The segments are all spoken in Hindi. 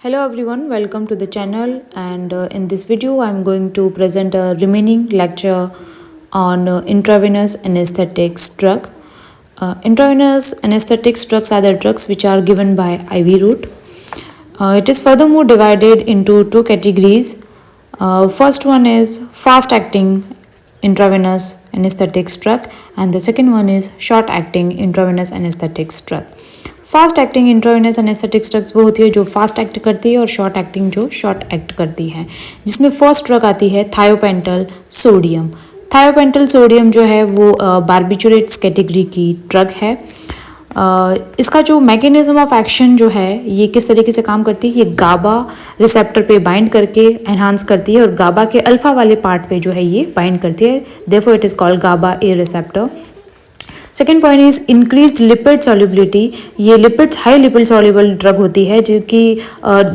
Hello everyone, welcome to the channel and in this video I'm going to present a remaining lecture on intravenous anesthetics drug. Intravenous anesthetics drugs are the drugs which are given by IV route. It is furthermore divided into two categories. First one is fast acting intravenous anesthetics drug and the second one is short acting intravenous anesthetics drug. Fast acting intravenous anaesthetics drugs वो होती है जो फास्ट एक्ट करती है और शॉर्ट एक्टिंग जो शॉर्ट एक्ट करती है, जिसमें फर्स्ट ड्रग आती है थायोपेंटल सोडियम. थायोपेंटल सोडियम जो है वो बार्बिचुरेट्स कैटेगरी की ड्रग है. इसका जो मैकेनिज्म ऑफ एक्शन जो है ये किस तरीके से काम करती है, ये गाबा रिसेप्टर पे बाइंड करके एनहांस करती है और गाबा के अल्फा वाले पार्ट पे जो है ये बाइंड करती है. Therefore it is called GABA A receptor. Second point is increased lipid solubility. ये lipid high lipid soluble drug होती है जो कि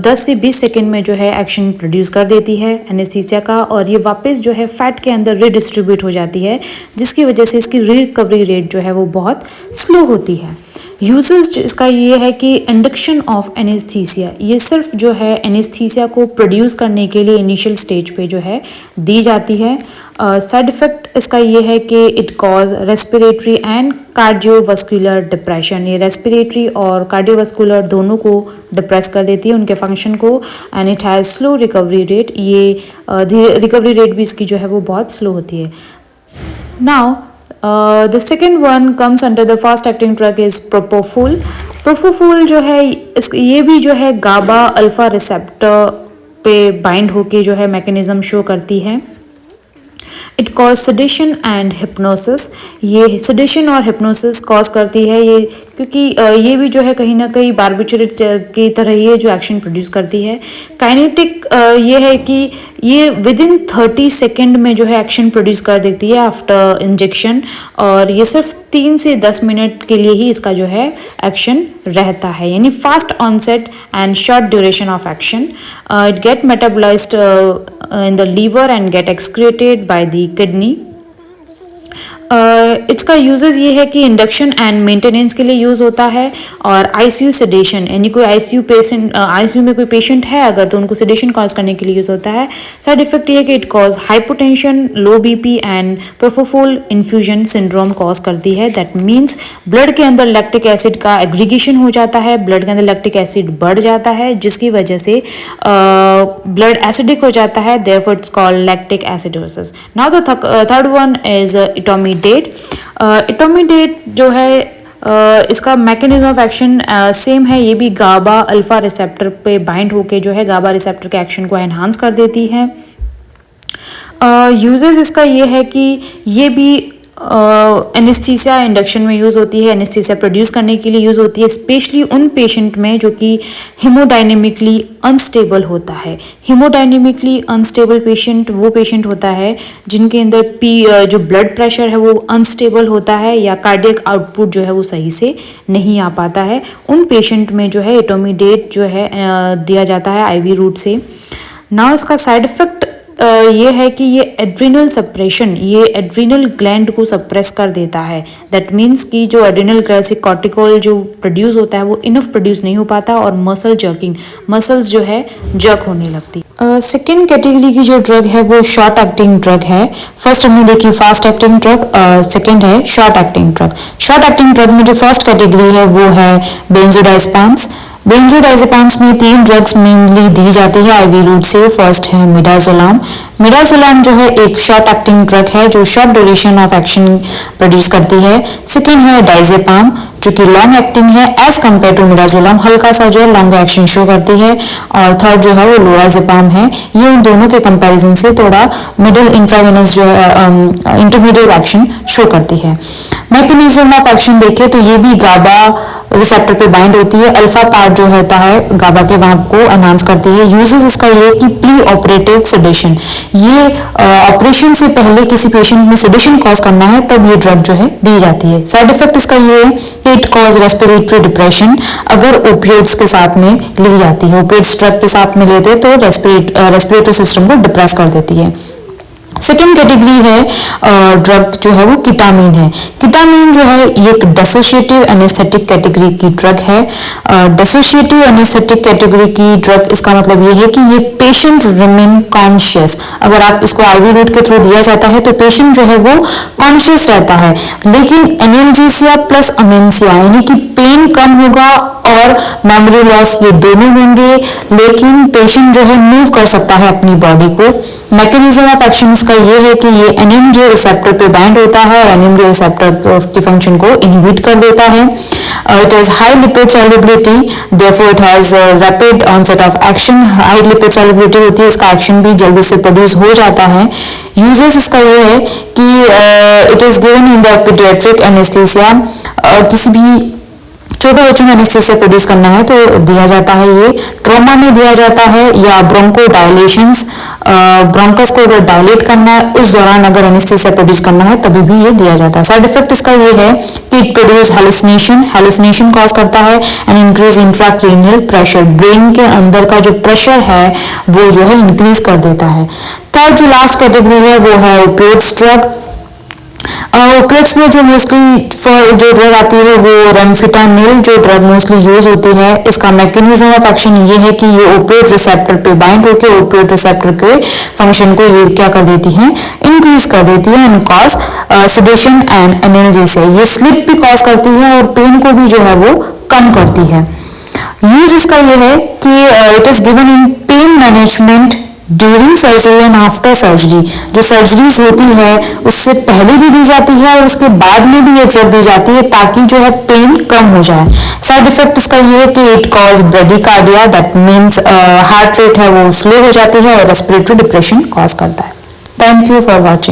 10 से 20 सेकेंड में जो है एक्शन प्रोड्यूस कर देती है एनेस्थीसिया का, और ये वापस जो है फैट के अंदर रिडिस्ट्रीब्यूट हो जाती है, जिसकी वजह से इसकी रिकवरी रेट जो है वो बहुत स्लो होती है. यूजेस इसका ये है कि इंडक्शन ऑफ एनेस्थीसिया, ये सिर्फ जो है एनेस्थीसिया को प्रोड्यूस करने के लिए इनिशियल स्टेज पे जो है दी जाती है. साइड इफेक्ट इसका ये है कि it cause respiratory and cardiovascular depression. ये रेस्पिरेटरी और कार्डियोवास्कुलर दोनों को डिप्रेस कर देती है, उनके फंक्शन को, and it has slow recovery rate. ये रिकवरी रेट भी इसकी जो है वो बहुत स्लो होती है. Now the second one comes under the fast acting drug is propofol. Propofol जो है ये भी जो है गाबा अल्फा रिसेप्टर पे बाइंड होके जो है मैकेनिज्म शो करती है. It cause sedation and hypnosis. ये सडेशन और हिप्नोसिस कॉज करती है ये, क्योंकि ये भी जो है कहीं ना कहीं बार्बिचुरेट की तरह ही है जो एक्शन प्रोड्यूस करती है. काइनेटिक ये है कि ये विद इन 30 सेकेंड में जो है एक्शन प्रोड्यूस कर देती है आफ्टर इंजेक्शन, और ये सिर्फ 3 से 10 मिनट के लिए ही इसका जो है एक्शन रहता है, यानी fast onset and short duration of action. It get metabolized in the liver and get excreted by the kidney. इसका यूजेस ये है कि इंडक्शन एंड मेंटेनेंस के लिए यूज़ होता है, और आईसीयू सेडेशन, यानी कोई आईसीयू में कोई पेशेंट है अगर तो उनको सेडेशन कॉज करने के लिए यूज़ होता है. साइड इफेक्ट ये है कि it cause hypotension, low BP and propofol infusion syndrome cause करती है. दैट मीन्स ब्लड के अंदर लैक्टिक एसिड का एग्रीगेशन हो जाता है, ब्लड के अंदर लैक्टिक एसिड बढ़ जाता है, जिसकी वजह से ब्लड एसिडिक हो जाता है. Therefore it's called lactic acidosis. Now the third one is इटोमिडेट. इटोमिडेट जो है इसका मैकेनिज्म ऑफ एक्शन सेम है, ये भी गाबा अल्फा रिसेप्टर पे बाइंड होके जो है गाबा रिसेप्टर के एक्शन को एनहांस कर देती है. यूजेस इसका ये है कि ये भी एनेस्थीसिया इंडक्शन में यूज़ होती है, एनेस्थीसिया प्रोड्यूस करने के लिए यूज़ होती है, स्पेशली उन पेशेंट में जो कि हीमोडायनेमिकली अनस्टेबल होता है. हीमोडायनेमिकली अनस्टेबल पेशेंट वो पेशेंट होता है जिनके अंदर जो ब्लड प्रेशर है वो अनस्टेबल होता है, या कार्डियक आउटपुट जो है वो सही से नहीं आ पाता है. उन पेशेंट में जो है इटोमिडेट जो है दिया जाता है आईवी रूट से. नाउ इसका साइड इफेक्ट ये है कि ये एड्रिनल सप्रेशन, ये एड्रिनल ग्लैंड को सप्रेस कर देता है. दैट मीन्स कि जो एड्रिनल कॉर्टिकॉल जो प्रोड्यूस होता है वो इनफ प्रोड्यूस नहीं हो पाता, और मसल जर्किंग, मसल्स जो है जर्क होने लगती. सेकेंड कैटेगरी की जो ड्रग है वो शॉर्ट एक्टिंग ड्रग है. फर्स्ट हमने देखी फास्ट एक्टिंग ड्रग, सेकेंड है short acting drug. Short acting drug में जो फर्स्ट कैटेगरी है वो है बेंजोडाइजेपाम्स. बेंजोडाइजेपाम्स में 3 ड्रग्स मेनली दी जाती है आईवी रूट से. फर्स्ट है मिडाजोलाम. मिडाजोलाम जो है एक शॉर्ट एक्टिंग ड्रग है जो short duration of action produce करती है. सेकेंड है डाइजेपाम जो कि लॉन्ग एक्टिंग है एज कम्पेयर टू मिडाजोलाम, हल्का सा जो है लॉन्ग एक्शन शो करती है. और थर्ड जो है वो लोराजेपाम है. ये उन दोनों के कंपैरिजन से थोड़ा मिडिल इंट्रावेनस जो है इंटरमीडिएट एक्शन शो करती है. मैकेनिज्म ऑफ एक्शन देखें तो ये भी गाबा रिसेप्टर पे बाइंड होती है. अल्फा पार्ट जो होता है गाबा के वहां को एनहांस करती है. यूजेस इसका ये कि प्री ऑपरेटिव सेडेशन, ये ऑपरेशन से पहले किसी पेशेंट में सेडेशन कॉज करना है तब ये ड्रग जो है दी जाती है. साइड इफेक्ट इसका ये है कि इट कॉज रेस्पिरेटरी डिप्रेशन अगर ओपियोइड्स के साथ में ली जाती है. ओपियोइड्स ड्रग के साथ में लेते तो रेस्पिरेटरी सिस्टम को डिप्रेस कर देती है. सेकेंड कैटेगरी है ड्रग जो है वो कीटामीन है। कीटामीन जो है ये एक डिसोशिएटिव एनेस्थेटिक कैटेगरी की ड्रग है। डिसोशिएटिव एनेस्थेटिक कैटेगरी की ड्रग, इसका मतलब ये है कि ये पेशेंट रिमेन कॉन्शियस। अगर आप इसको आईवी रूट के थ्रू दिया जाता है तो पेशेंट जो है वो कॉन्शियस रहता है, लेकिन एनाल्जेसिया प्लस अमेंसिया यानी कि पेन कम होगा और मेमोरी लॉस ये दोनों होंगे, लेकिन पेशेंट जो है मूव कर सकता है अपनी बॉडी को। मैकेनिज्म ऑफ एक्शन इसका ये है कि ये एनएमजे रिसेप्टर पे बाइंड होता है और एनएमजे रिसेप्टर की फंक्शन को इनहिबिट कर देता है। It has high lipid solubility, therefore it has rapid onset of action. High lipid solubility होती है, इसका एक्शन भी जल्दी से प्रोड्यूस हो जाता है। यूजेस इसका ये है कि it is given in the paediatric anaesthesia, किसी भी छोटे बच्चों में एनेस्थीसिया प्रोड्यूस करना है तो दिया जाता है। ये ट्रॉमा में दिया जाता है या ब्रोंको डायलेशंस, ब्रोंकस को अगर डायलेट करना है उस दौरान अगर एनेस्थीसिया प्रोड्यूस करना है तभी भी ये दिया जाता है। साइड इफेक्ट इसका ये है कि इट प्रोड्यूस हेलुसिनेशन कॉज करता है and increase intracranial pressure, brain के अंदर का जो प्रेशर है वो जो है इंक्रीज कर देता है। थर्ड जो लास्ट कैटेगरी है वो है ओपिएट्स ड्रग। ओपिएट्स में जो मोस्टली जो ड्रग आती है वो रेमफेटानिल जो ड्रग मोस्टली यूज होती है। इसका मैकेनिज्म ऑफ एक्शन ये है कि ये ओपिएट रिसेप्टर पे बाइंड होकर ओपिएट रिसेप्टर के फंक्शन को ये क्या कर देती है, इंक्रीज कर देती है and cause sedation and analgesia. ये स्लिप भी कॉज करती है और पेन को भी जो है वो कम करती है। यूज इसका ये है कि it is given in pain management during surgery and after surgery. जो सर्जरीज होती है उससे पहले भी दी जाती है और उसके बाद में भी ये ड्रग दी जाती है ताकि जो है पेन कम हो जाए। साइड इफेक्ट इसका ये है कि it cause bradycardia, that means heart rate है वो स्लो हो जाती है और रेस्पिरेटरी डिप्रेशन कॉज करता है। Thank you for watching.